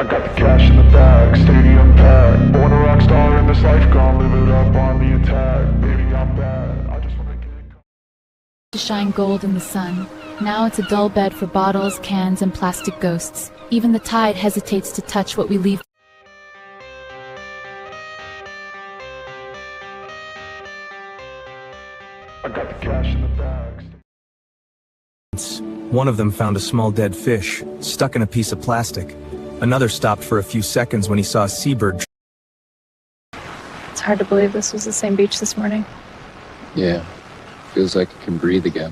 I got the cash in the bag, stadium packed. Born a rock star in this life, gonna live it up on the attack. Baby, I'm bad. I just wanna get To shine gold in the sun. Now it's a dull bed for bottles, cans, and plastic ghosts. Even the tide hesitates to touch what we leave. I got the cash in the bag. One of them found a small dead fish, stuck in a piece of plastic. Another stopped for a few seconds when he saw a seabird. It's hard to believe this was the same beach this morning. Yeah, feels like it can breathe again.